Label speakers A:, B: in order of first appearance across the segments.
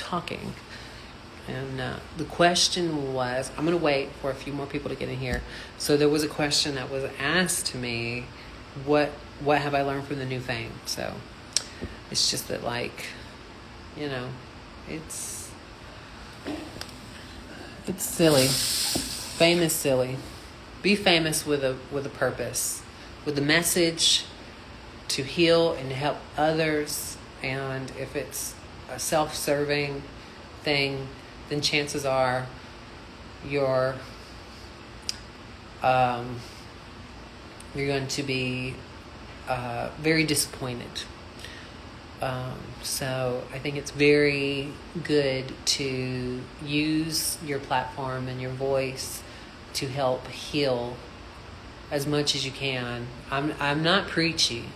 A: talking. And the question was, I'm going to wait for a few more people to get in here. So there was a question that was asked to me, what have I learned from the new fame? So it's just that, like, you know, it's silly. Fame is silly. Be famous with a purpose, with a message to heal and help others. And if it's a self-serving thing, then chances are you're going to be very disappointed. So I think it's very good to use your platform and your voice to help heal as much as you can. I'm not preachy.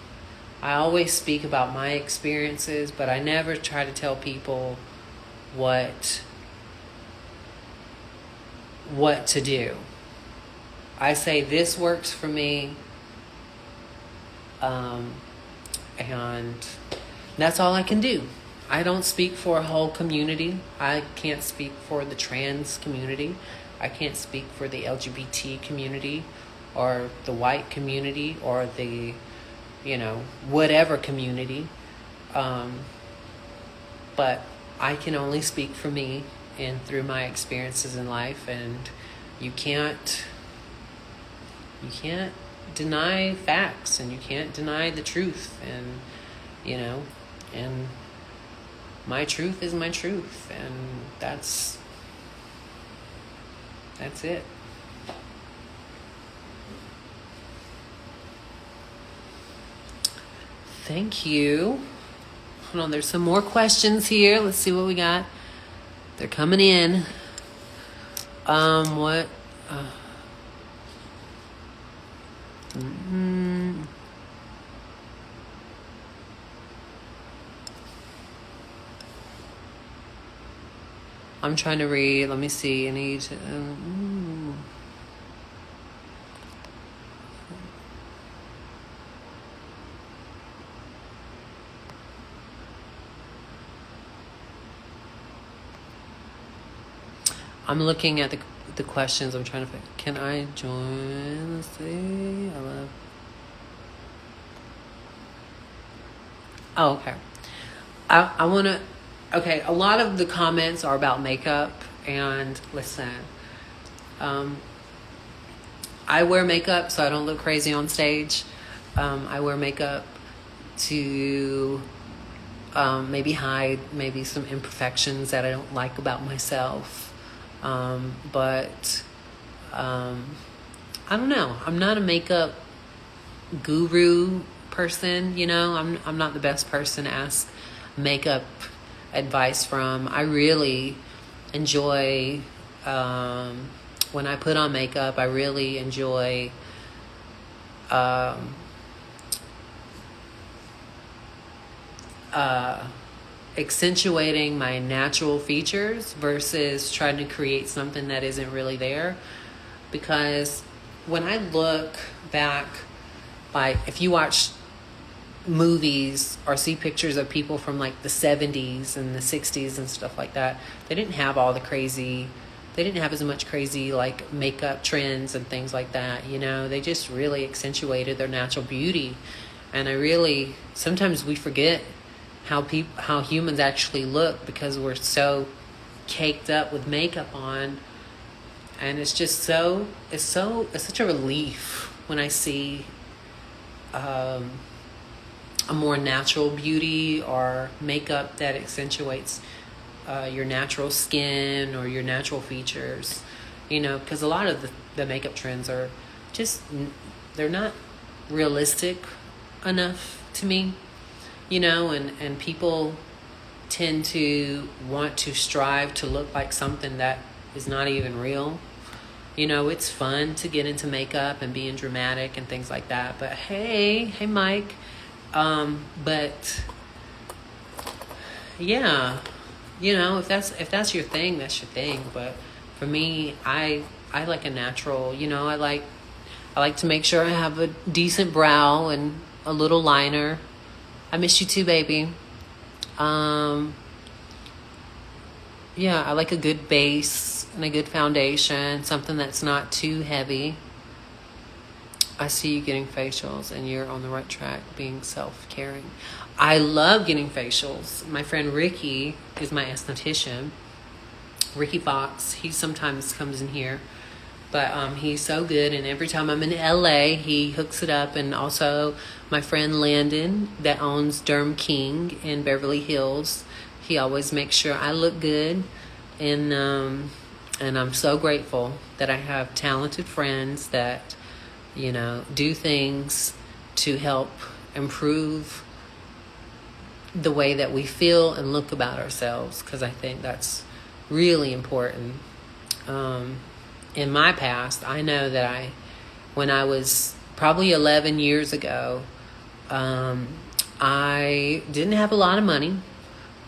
A: I always speak about my experiences, but I never try to tell people what to do. I say this works for me, and that's all I can do. I don't speak for a whole community. I can't speak for the trans community. I can't speak for the LGBT community or the white community or the, whatever community. But I can only speak for me and through my experiences in life, and you can't deny facts, and you can't deny the truth, and and my truth is my truth, and that's it. Thank you. Hold on, there's some more questions here. Let's see what we got. They're coming in. I'm trying to read. Let me see. I need to. I'm looking at the questions. I'm trying to find. Can I join? Let's see. Oh, okay. I want to. Okay, a lot of the comments are about makeup, and listen, I wear makeup so I don't look crazy on stage. I wear makeup to maybe hide maybe some imperfections that I don't like about myself. But I don't know. I'm not a makeup guru person, I'm not the best person to ask makeup advice from. I really enjoy when I put on makeup. I really enjoy accentuating my natural features versus trying to create something that isn't really there. Because when I look back, like if you watch movies or see pictures of people from like the 70s and the 60s and stuff like that, they didn't have as much crazy like makeup trends and things like that. They just really accentuated their natural beauty. And sometimes we forget how humans actually look because we're so caked up with makeup on. And it's such a relief when I see a more natural beauty or makeup that accentuates your natural skin or your natural features, because a lot of the makeup trends are they're not realistic enough to me, and people tend to want to strive to look like something that is not even real. It's fun to get into makeup and being dramatic and things like that. But hey Mike, but yeah, if that's your thing, that's your thing. But for me, I like a natural, I like to make sure I have a decent brow and a little liner. I miss you too, baby. yeah, I like a good base and a good foundation, something that's not too heavy. I see you getting facials, and you're on the right track being self-caring. I love getting facials. My friend Ricky is my esthetician. Ricky Fox, he sometimes comes in here, but he's so good, and every time I'm in LA, he hooks it up. And also my friend Landon that owns Derm King in Beverly Hills, he always makes sure I look good, and I'm so grateful that I have talented friends that, you know, do things to help improve the way that we feel and look about ourselves, because I think that's really important. In my past, I know that when I was probably 11 years ago, I didn't have a lot of money,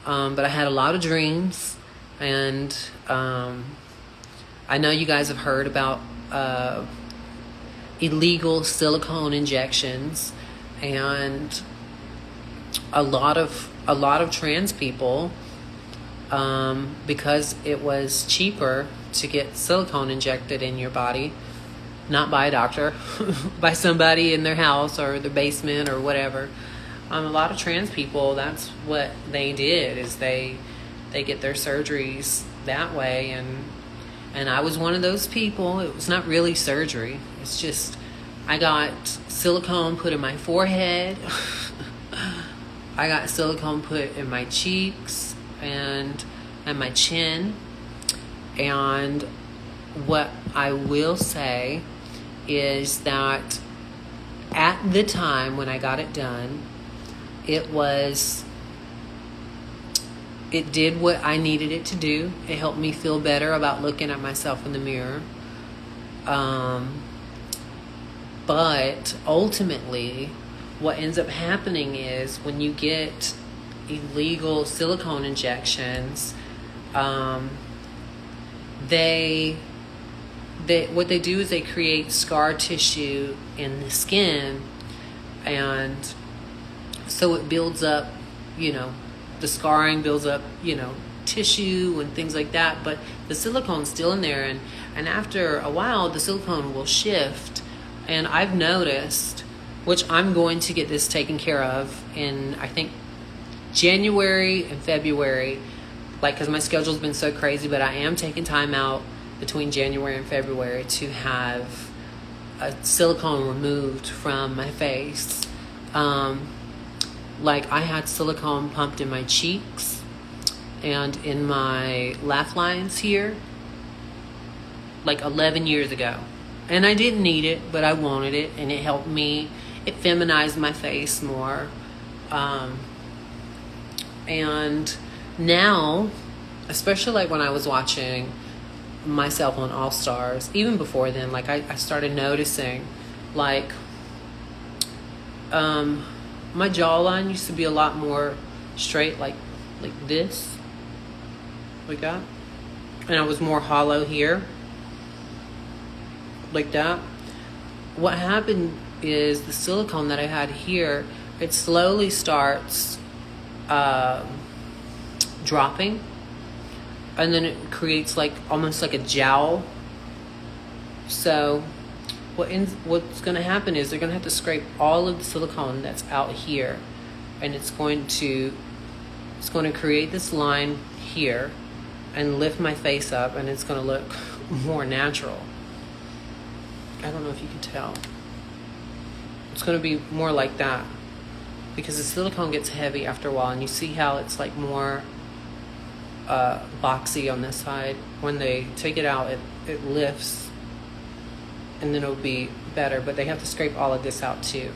A: but I had a lot of dreams. And I know you guys have heard about illegal silicone injections, and a lot of trans people, because it was cheaper to get silicone injected in your body, not by a doctor, by somebody in their house or their basement or whatever. A lot of trans people, that's what they did, is they get their surgeries that way. And I was one of those people. It was not really surgery. It's just I got silicone put in my forehead. I got silicone put in my cheeks and my chin. And what I will say is that at the time when I got it done, it did what I needed it to do. It helped me feel better about looking at myself in the mirror. But ultimately, what ends up happening is when you get illegal silicone injections, what they do is they create scar tissue in the skin, and so it builds up, the scarring builds up, tissue and things like that, but the silicone's still in there, and after a while the silicone will shift. And I've noticed, which I'm going to get this taken care of in, I think, January and February, because my schedule's been so crazy, but I am taking time out between January and February to have a silicone removed from my face. I had silicone pumped in my cheeks and in my laugh lines here, 11 years ago. And I didn't need it, but I wanted it, and it helped me. It feminized my face more. And now, especially when I was watching myself on All Stars, even before then, I started noticing, my jawline used to be a lot more straight, like this, like that. And I was more hollow here, like that. What happened is the silicone that I had here, it slowly starts dropping, and then it creates almost like a jowl. So what's going to happen is they're going to have to scrape all of the silicone that's out here, and it's going to create this line here and lift my face up, and it's going to look more natural. I don't know if you can tell. It's going to be more like that, because the silicone gets heavy after a while, and you see how it's more boxy on this side. When they take it out, it lifts, and then it'll be better, but they have to scrape all of this out too.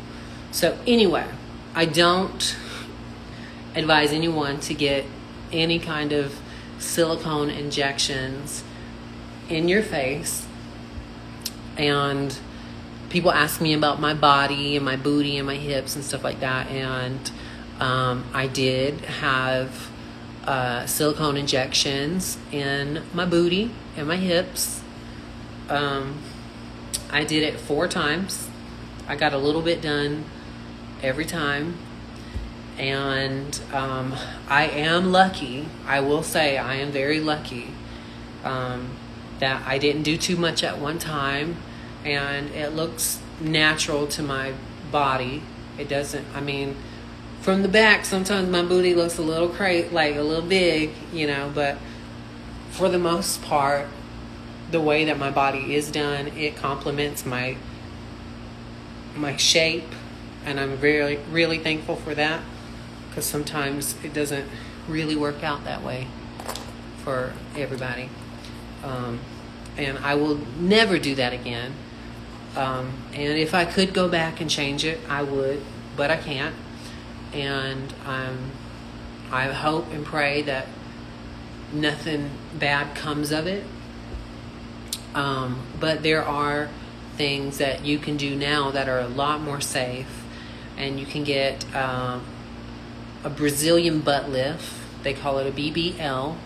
A: So anyway, I don't advise anyone to get any kind of silicone injections in your face. And people ask me about my body and my booty and my hips and stuff like that, and I did have silicone injections in my booty and my hips. I did it 4 times. I got a little bit done every time, And I am lucky. I will say I am very lucky that I didn't do too much at one time, and it looks natural to my body. It doesn't, I mean, from the back, sometimes my booty looks a little like a little big, but for the most part, the way that my body is done, it complements my shape, and I'm really, really thankful for that, because sometimes it doesn't really work out that way for everybody. And I will never do that again. And if I could go back and change it, I would, but I can't. And I hope and pray that nothing bad comes of it. But there are things that you can do now that are a lot more safe. And you can get a Brazilian butt lift. They call it a BBL.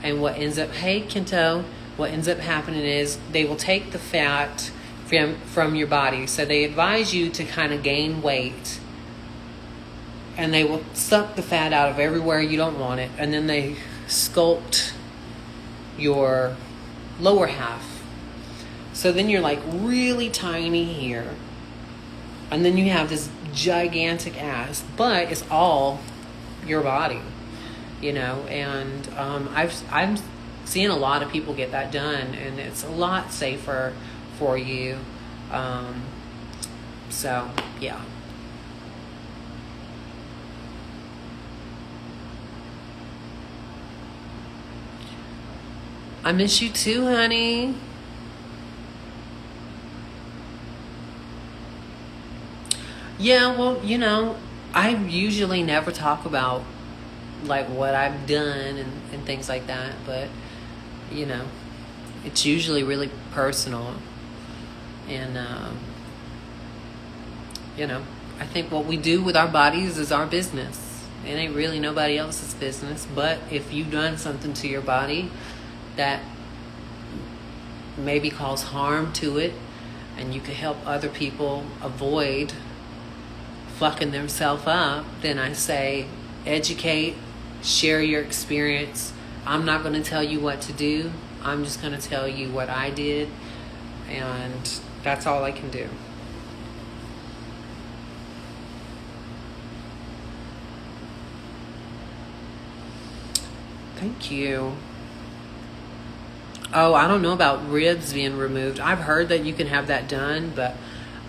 A: And what ends up happening is they will take the fat from your body. So they advise you to kind of gain weight, and they will suck the fat out of everywhere you don't want it, and then they sculpt your lower half. So then you're like really tiny here, and then you have this gigantic ass, but it's all your body, and I'm seeing a lot of people get that done, and it's a lot safer for you. So yeah. I miss you too, honey. Yeah, well, I usually never talk about like what I've done and things like that, but it's usually really personal. And I think what we do with our bodies is our business. It ain't really nobody else's business. But if you've done something to your body that maybe cause harm to it, and you can help other people avoid fucking themselves up, then I say educate, share your experience. I'm not going to tell you what to do. I'm just going to tell you what I did, and that's all I can do. Thank you. Oh, I don't know about ribs being removed. I've heard that you can have that done, but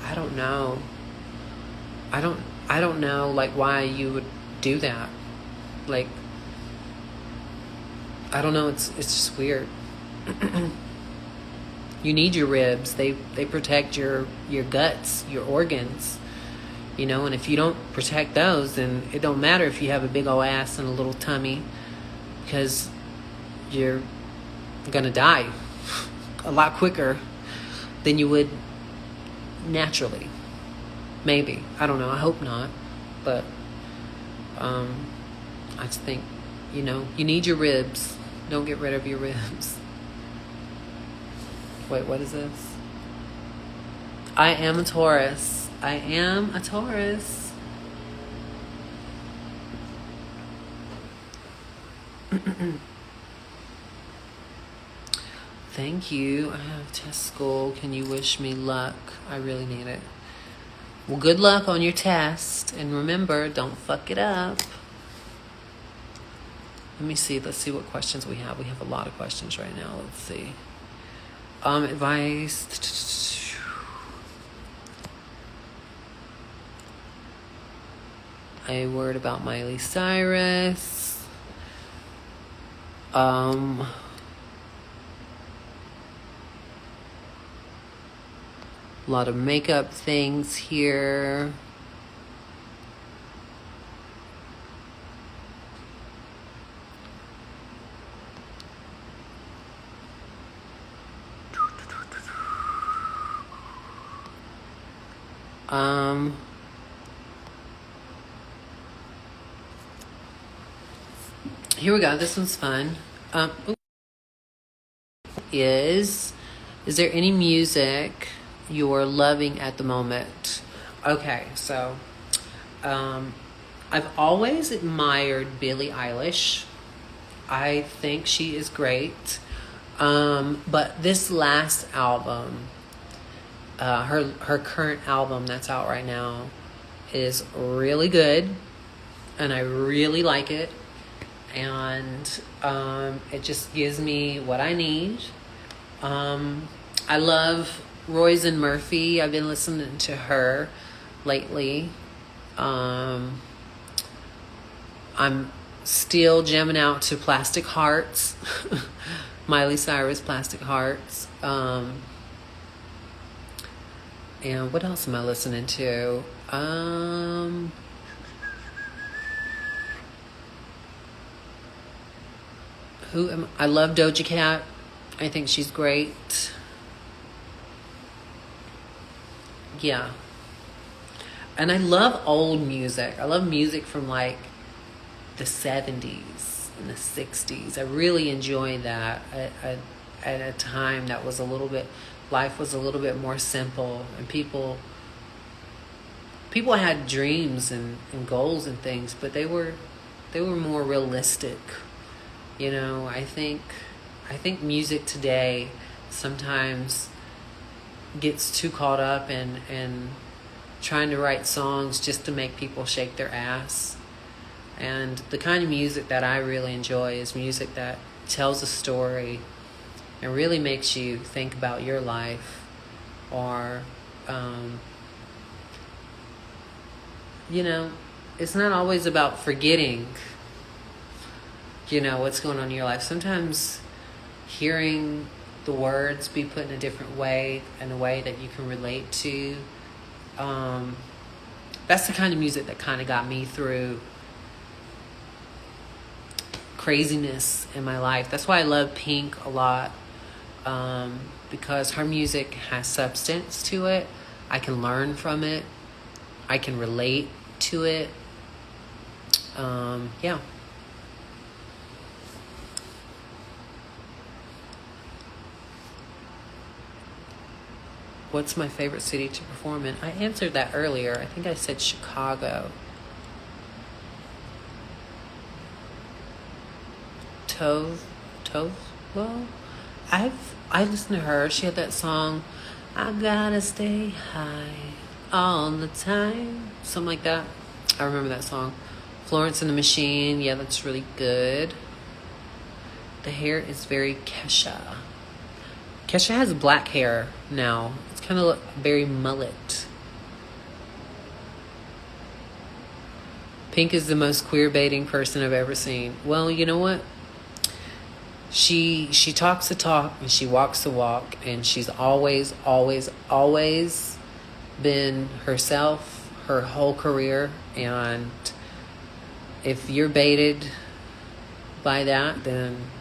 A: I don't know. I don't know like why you would do that. Like, I don't know, it's just weird. You need your ribs. They protect your guts, your organs. And if you don't protect those, then it don't matter if you have a big old ass and a little tummy, because you're gonna die a lot quicker than you would naturally. Maybe. I don't know. I hope not. But I just think, you need your ribs. Don't get rid of your ribs. Wait, what is this? I am a Taurus. I am a Taurus. Thank you. I have test school. Can you wish me luck? I really need it. Well, good luck on your test. And remember, don't fuck it up. Let me see. Let's see what questions we have. We have a lot of questions right now. Let's see. Advice. A word about Miley Cyrus. A lot of makeup things here. Here we go. This one's fun. Is there any music you're loving at the moment? Okay, so I've always admired Billie Eilish. I think she is great. But this last album, her current album that's out right now, is really good, and I really like it, and it just gives me what I need. I love Roisin Murphy. I've been listening to her lately. I'm still jamming out to Plastic Hearts. Miley Cyrus, Plastic Hearts. And what else am I listening to? I love Doja Cat. I think she's great. Yeah. And I love old music. I love music from like the 70s and the 60s. I really enjoy that at a time that was life was a little bit more simple, and people had dreams and goals and things, but they were more realistic. I think music today sometimes gets too caught up in trying to write songs just to make people shake their ass. And the kind of music that I really enjoy is music that tells a story and really makes you think about your life, or it's not always about forgetting what's going on in your life. Sometimes hearing the words be put in a different way, in a way that you can relate to, that's the kind of music that kind of got me through craziness in my life. That's why I love Pink a lot, because her music has substance to it. I can learn from it. I can relate to it. Yeah. What's my favorite city to perform in? I answered that earlier. I think I said Chicago. Well, I listened to her. She had that song, I gotta stay high all the time. Something like that. I remember that song. Florence and the Machine. Yeah, that's really good. The hair is very Kesha. Kesha has black hair now. It's kind of very mullet. Pink is the most queer baiting person I've ever seen. Well, you know what? She talks the talk and she walks the walk, and she's always been herself her whole career. And if you're baited by that, then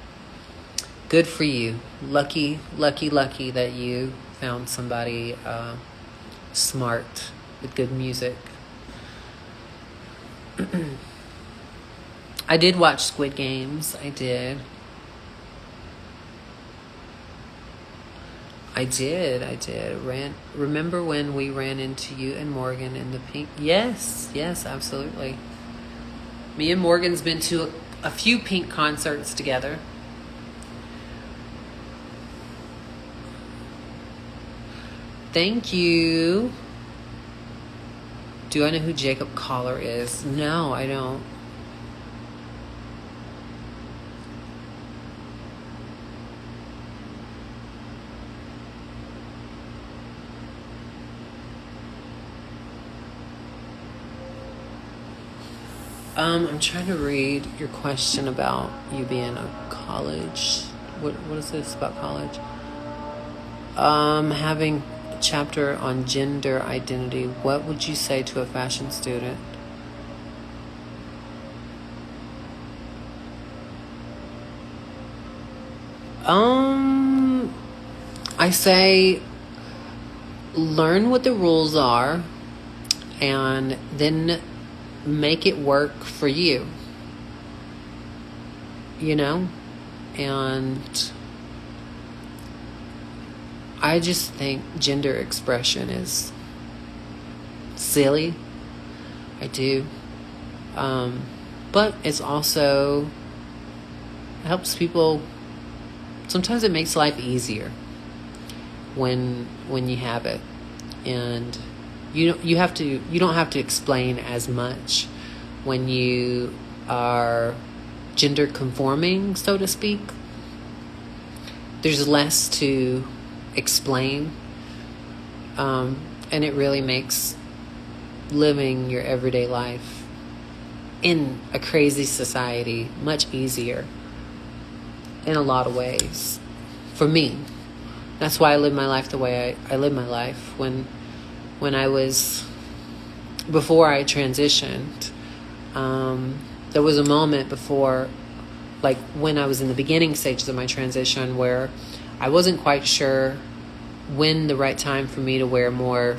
A: good for you. Lucky that you found somebody smart with good music. I did watch Squid Games. I did. Remember when we ran into you and Morgan in the Pink? Yes, absolutely. Me and Morgan's been to a few Pink concerts together. Thank you. Do I know who Jacob Collar is? No, I don't. I'm trying to read your question about you being a college. What is this about college? Having a chapter on gender identity. What would you say to a fashion student? I say learn what the rules are and then make it work for you, and I just think gender expression is silly. I do. But it's also helps people. Sometimes it makes life easier when you have it, and you don't have to explain as much when you are gender conforming, so to speak. There's less to explain, and it really makes living your everyday life in a crazy society much easier in a lot of ways. For me, that's why I live my life the way I live my life. When I was, before I transitioned, there was a moment before, like when I was in the beginning stages of my transition, where I wasn't quite sure when the right time for me to wear more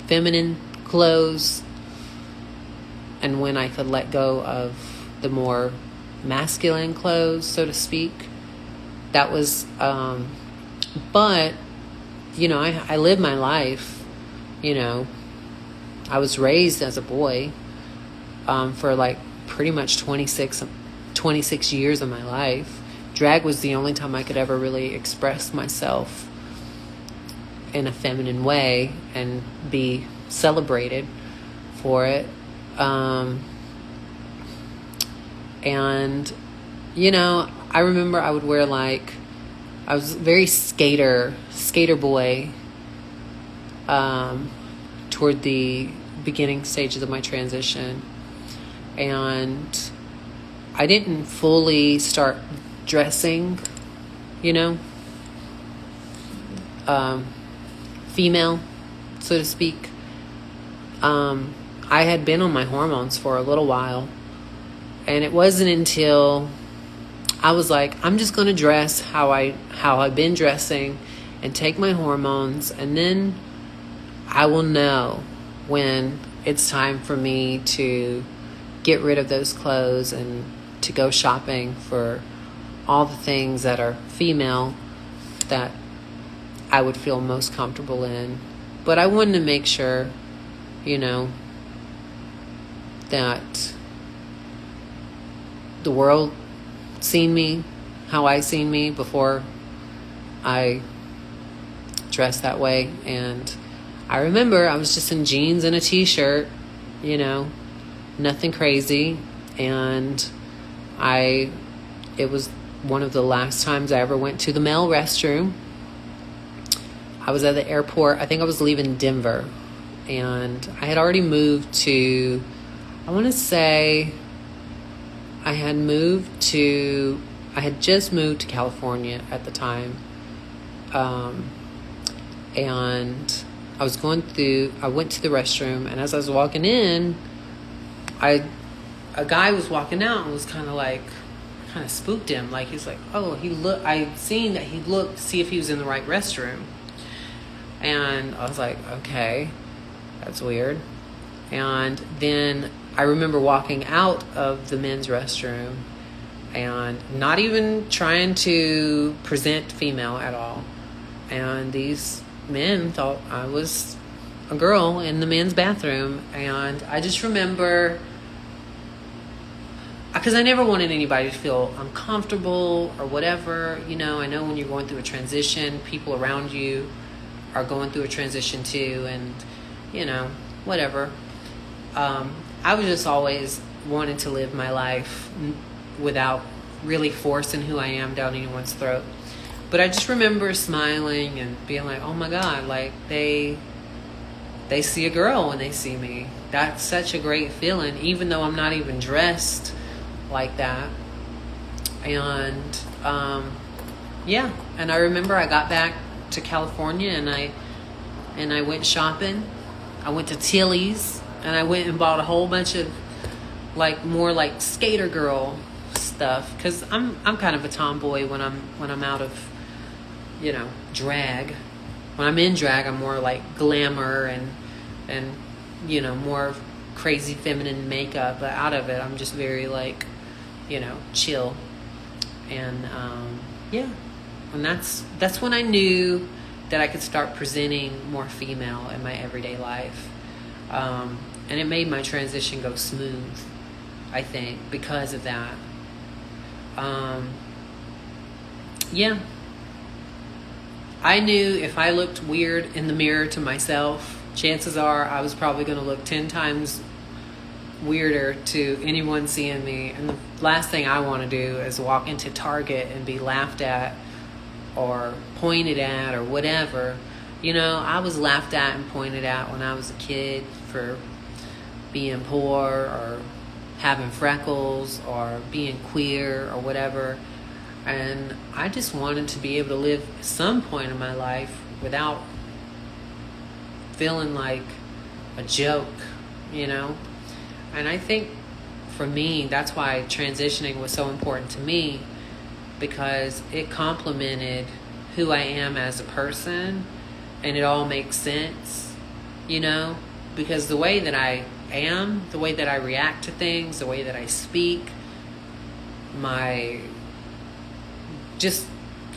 A: feminine clothes and when I could let go of the more masculine clothes, so to speak. That was, but, I lived my life, I was raised as a boy for like pretty much 26 years of my life. Drag was the only time I could ever really express myself in a feminine way and be celebrated for it. And, I remember I would wear I was very skater boy toward the beginning stages of my transition. And I didn't fully start dressing, female, so to speak. I had been on my hormones for a little while, and it wasn't until I was like, I'm just going to dress how I've been dressing and take my hormones, and then I will know when it's time for me to get rid of those clothes and to go shopping for all the things that are female that I would feel most comfortable in. But I wanted to make sure, that the world seen me how I seen me before I dressed that way. And I remember I was just in jeans and a t-shirt, nothing crazy. And it was one of the last times I ever went to the male restroom. I was at the airport. I think I was leaving Denver, and I had already moved to, I want to say I had just moved to California at the time. And I went to the restroom, and as I was walking in, a guy was walking out and was kind of spooked him. Like, he's like, oh, I seen that he looked to see if he was in the right restroom. And I was like, okay, that's weird. And then I remember walking out of the men's restroom and not even trying to present female at all. And these men thought I was a girl in the men's bathroom. And I just remember, because I never wanted anybody to feel uncomfortable or whatever. I know when you're going through a transition, people around you are going through a transition too, and whatever. I was just always wanting to live my life without really forcing who I am down anyone's throat. But I just remember smiling and being like, oh my God, like they see a girl when they see me. That's such a great feeling, even though I'm not even dressed like that. And and I remember I got back to California, and I went shopping. I went to Tilly's, and I went and bought a whole bunch of more skater girl stuff, because I'm kind of a tomboy when I'm out of drag. When I'm in drag, I'm more like glamour and more crazy feminine makeup, but out of it I'm just very chill. And and that's when I knew that I could start presenting more female in my everyday life. And it made my transition go smooth. I think, because of that. Yeah. I knew if I looked weird in the mirror to myself, chances are I was probably going to look 10 times weirder to anyone seeing me. And the last thing I want to do is walk into Target and be laughed at or pointed at or whatever. You know, I was laughed at and pointed at when I was a kid for being poor or having freckles or being queer or whatever. And I just wanted to be able to live some point in my life without feeling like a joke, you know? And I think for me, that's why transitioning was so important to me, because it complemented who I am as a person, and it all makes sense, you know? Because the way that I am, the way that I react to things, the way that I speak,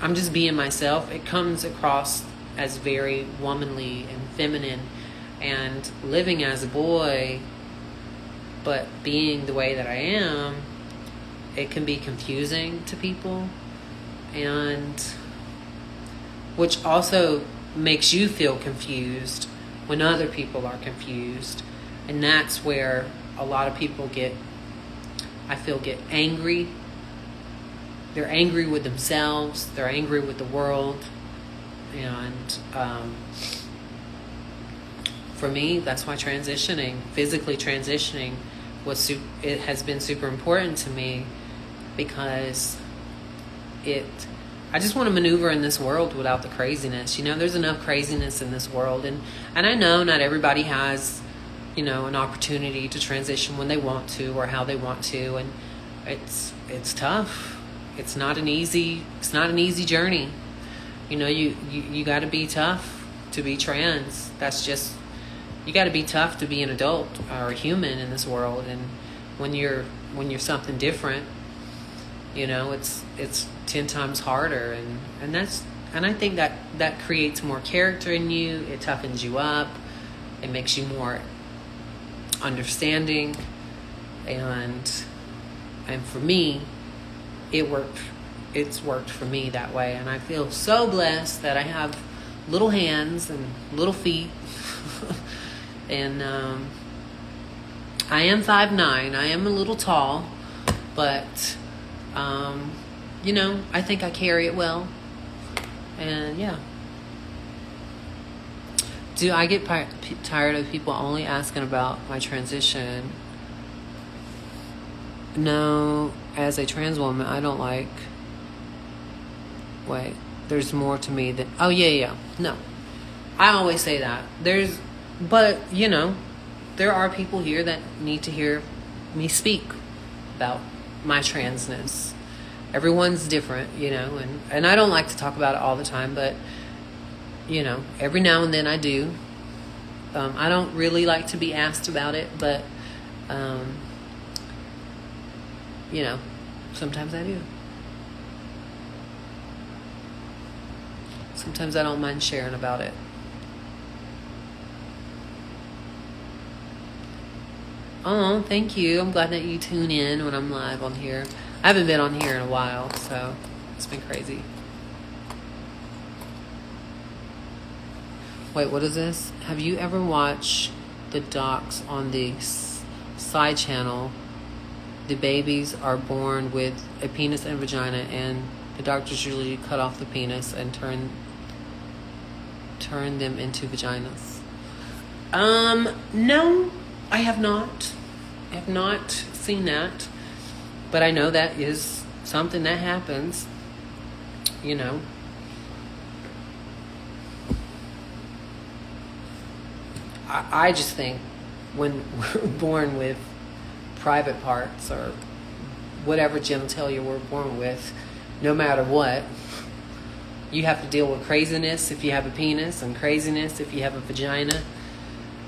A: I'm just being myself. It comes across as very womanly and feminine, and living as a boy, but being the way that I am, it can be confusing to people, and which also makes you feel confused when other people are confused. And that's where a lot of people get angry. They're angry with themselves. They're angry with the world. And for me, that's why physically transitioning, it has been super important to me, because I just want to maneuver in this world without the craziness. You know, there's enough craziness in this world, and I know not everybody has, you know, an opportunity to transition when they want to or how they want to, and it's tough. It's not an easy journey. You know, you got to be tough to be trans. That's just, you got to be tough to be an adult or a human in this world. And when you're something different, you know, it's 10 times harder, and I think that creates more character in you. It toughens you up. It makes you more understanding, and for me, it's worked for me that way. And I feel so blessed that I have little hands and little feet. And I am 5'9". I am a little tall, but you know, I think I carry it well. And yeah. Do I get tired of people only asking about my transition? No, as a trans woman, I don't like... Wait, there's more to me than... Oh, yeah. No, I always say that. But, you know, there are people here that need to hear me speak about my transness. Everyone's different, you know, and I don't like to talk about it all the time, but, you know, every now and then I do. I don't really like to be asked about it, but... you know, sometimes I do. Sometimes I don't mind sharing about it. Oh, thank you. I'm glad that you tune in when I'm live on here. I haven't been on here in a while, so it's been crazy. Wait, what is this? Have you ever watched the docs on the side channel? The babies are born with a penis and vagina, and the doctors usually cut off the penis and turn them into vaginas. No, I have not. I have not seen that, but I know that is something that happens, you know. I just think when we're born with private parts or whatever genitalia we're born with, no matter what, you have to deal with craziness if you have a penis, and craziness if you have a vagina,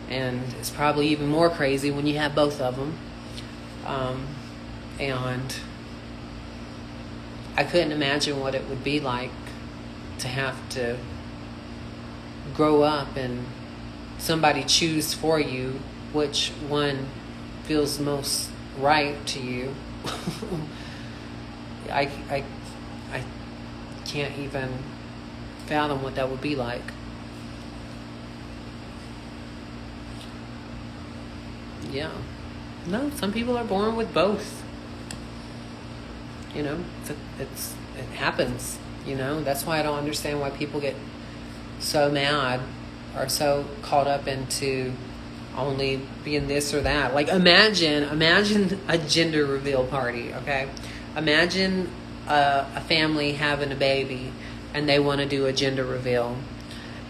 A: and it's probably even more crazy when you have both of them. And I couldn't imagine what it would be like to have to grow up and somebody choose for you which one feels most right to you. I can't even fathom what that would be like. Yeah. No, some people are born with both. You know, it happens. You know, that's why I don't understand why people get so mad or so caught up into only being this or that. Like, imagine a gender reveal party, okay? Imagine a family having a baby and they want to do a gender reveal.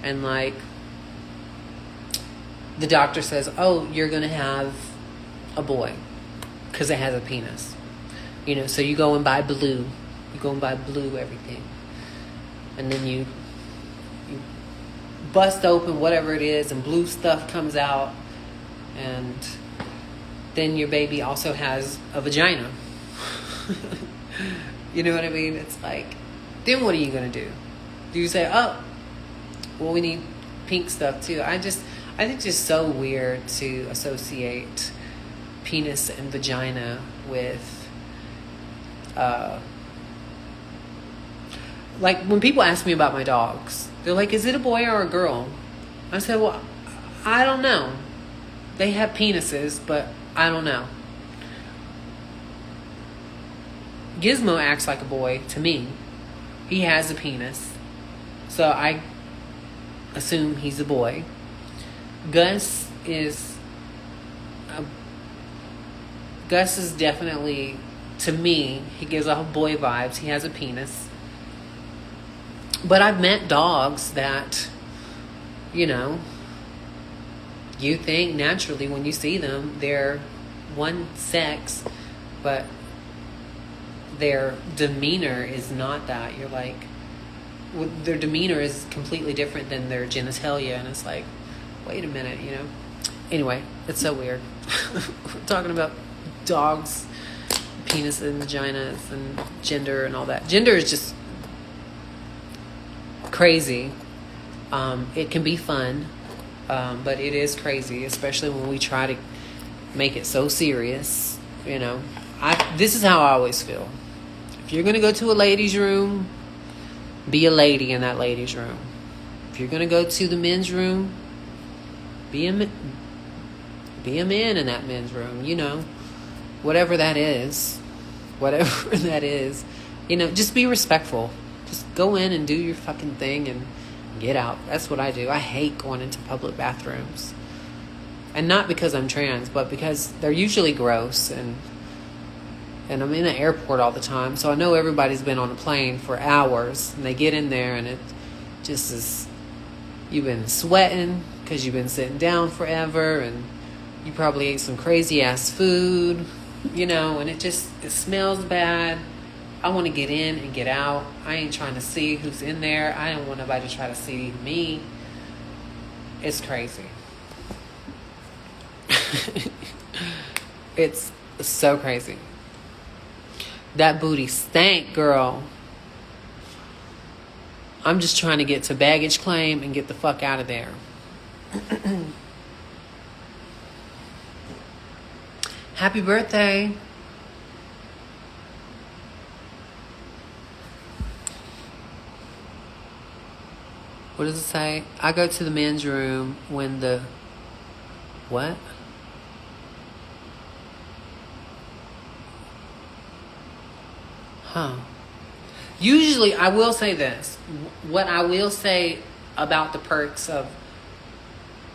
A: And, like, the doctor says, oh, you're going to have a boy because it has a penis. You know, so you go and buy blue. You go and buy blue everything. And then you bust open whatever it is and blue stuff comes out. And then your baby also has a vagina. You know what I mean? It's like, then what are you going to do? Do you say, oh, well, we need pink stuff too? I think it's just so weird to associate penis and vagina with, like, when people ask me about my dogs, they're like, is it a boy or a girl? I said, well, I don't know. They have penises, but I don't know. Gizmo acts like a boy to me. He has a penis, so I assume he's a boy. Gus is definitely, to me, he gives off boy vibes. He has a penis. But I've met dogs that, you know, you think naturally when you see them, they're one sex, but their demeanor is not that. You're like, their demeanor is completely different than their genitalia, and it's like, wait a minute, you know? Anyway, it's so weird. We're talking about dogs, penis and vaginas, and gender and all that. Gender is just crazy. It can be fun, but it is crazy, especially when we try to make it so serious. You know, this is how I always feel. If you're going to go to a ladies' room, be a lady in that ladies' room. If you're going to go to the men's room, be a man in that men's room. You know, whatever that is, you know, just be respectful. Just go in and do your fucking thing and get out. That's what I do. I hate going into public bathrooms. And not because I'm trans, but because they're usually gross, and I'm in the airport all the time, so I know everybody's been on a plane for hours, and they get in there and it just is, you've been sweating because you've been sitting down forever, and you probably ate some crazy ass food, you know, and it smells bad. I want to get in and get out. I ain't trying to see who's in there. I don't want nobody to try to see me. It's crazy. It's so crazy. That booty stank, girl. I'm just trying to get to baggage claim and get the fuck out of there. Happy birthday. What does it say? I go to the men's room when the... What? Huh. Usually, I will say this. What I will say about the perks of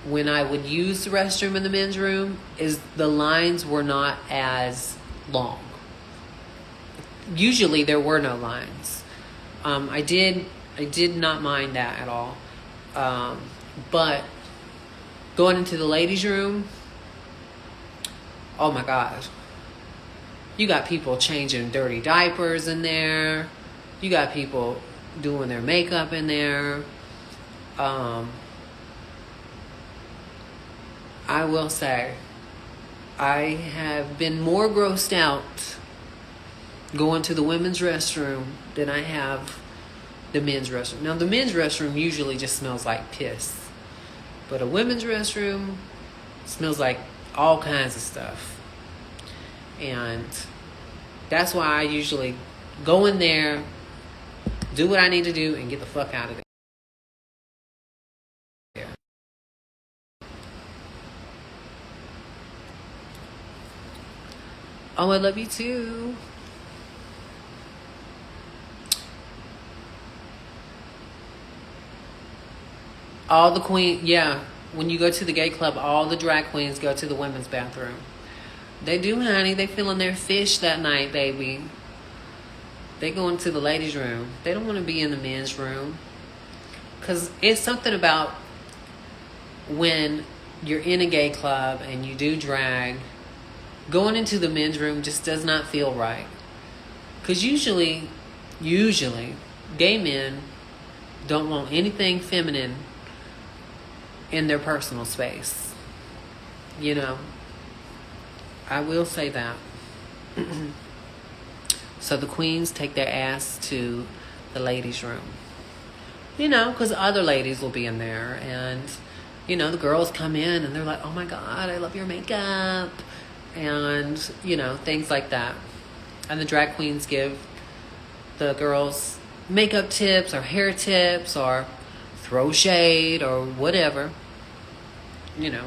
A: when I would use the restroom in the men's room is the lines were not as long. Usually, there were no lines. I did not mind that at all. But going into the ladies' room, oh my God. You got people changing dirty diapers in there. You got people doing their makeup in there. I will say, I have been more grossed out going to the women's restroom than I have the men's restroom. Now, the men's restroom usually just smells like piss. But a women's restroom smells like all kinds of stuff. And that's why I usually go in there, do what I need to do, and get the fuck out of there. Oh, I love you too. All the queen, yeah. When you go to the gay club, all the drag queens go to the women's bathroom. They do, honey. They feeling their fish that night, baby. They go into the ladies' room. They don't want to be in the men's room. Because it's something about when you're in a gay club and you do drag, going into the men's room just does not feel right. Because usually, gay men don't want anything feminine in their personal space. You know, I will say that. So the queens take their ass to the ladies' room. You know, because other ladies will be in there. And, you know, the girls come in and they're like, oh my God, I love your makeup. And, you know, things like that. And the drag queens give the girls makeup tips or hair tips or throw shade or whatever. You know.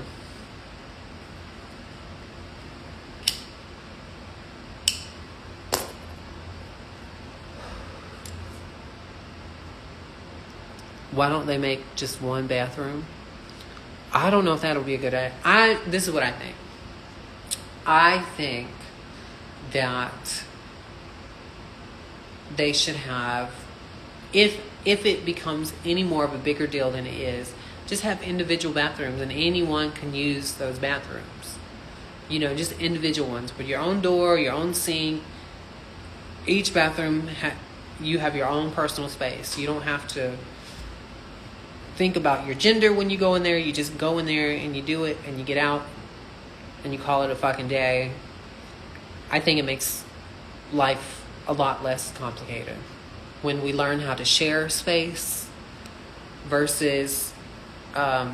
A: Why don't they make just one bathroom? I don't know if that'll be a good idea. This is what I think. I think that they should have, if it becomes any more of a bigger deal than it is, just have individual bathrooms and anyone can use those bathrooms. You know, just individual ones with your own door, your own sink. Each bathroom, you have your own personal space. You don't have to think about your gender when you go in there. You just go in there and you do it and you get out and you call it a fucking day. I think it makes life a lot less complicated when we learn how to share space versus, you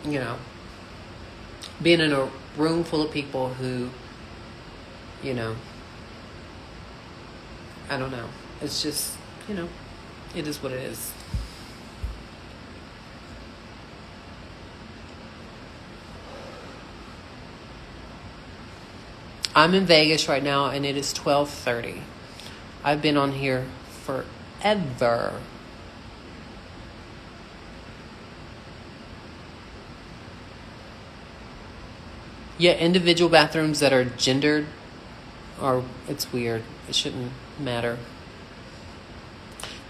A: know, being in a room full of people who, you know, I don't know. It's just, you know, it is what it is. I'm in Vegas right now and it is 12:30. I've been on here forever. Yeah, individual bathrooms that are gendered, or it's weird. It shouldn't matter.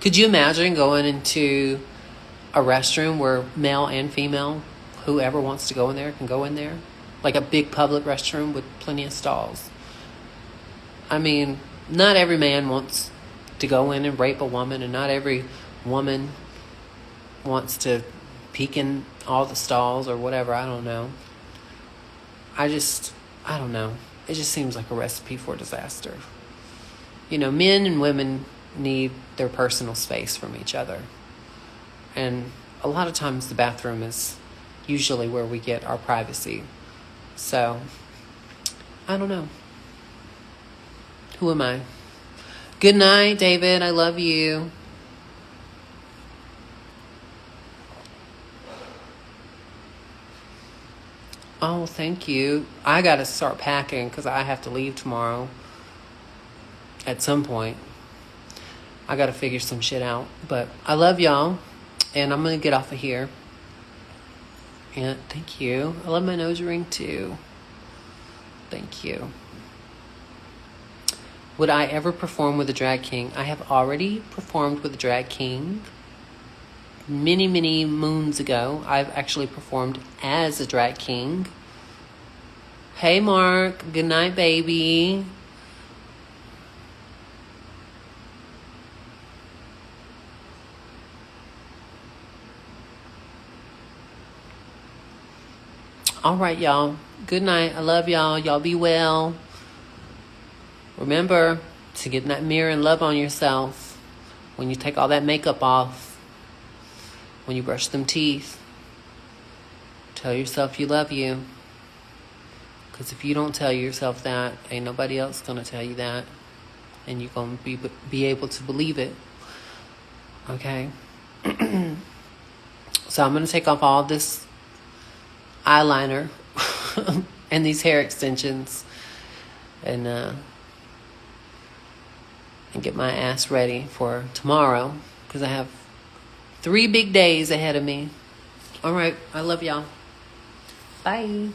A: Could you imagine going into a restroom where male and female, whoever wants to go in there can go in there? Like a big public restroom with plenty of stalls. I mean, not every man wants to go in and rape a woman, and not every woman wants to peek in all the stalls or whatever. I don't know. I don't know. It just seems like a recipe for disaster. You know, men and women need their personal space from each other. And a lot of times the bathroom is usually where we get our privacy. So, I don't know. Who am I? Good night, David. I love you. Oh, thank you. I got to start packing because I have to leave tomorrow at some point. I got to figure some shit out. But I love y'all. And I'm going to get off of here. And thank you. I love my nose ring too. Thank you. Would I ever perform with a drag king? I have already performed with a drag king. Many, many moons ago, I've actually performed as a drag king. Hey, Mark. Good night, baby. All right, y'all. Good night. I love y'all. Y'all be well. Remember to get in that mirror and love on yourself when you take all that makeup off, when you brush them teeth. Tell yourself you love you. Because if you don't tell yourself that, ain't nobody else going to tell you that. And you're going to be able to believe it. Okay? So I'm going to take off all this eyeliner and these hair extensions. And get my ass ready for tomorrow. Because I have 3 big days ahead of me. All right. I love y'all. Bye.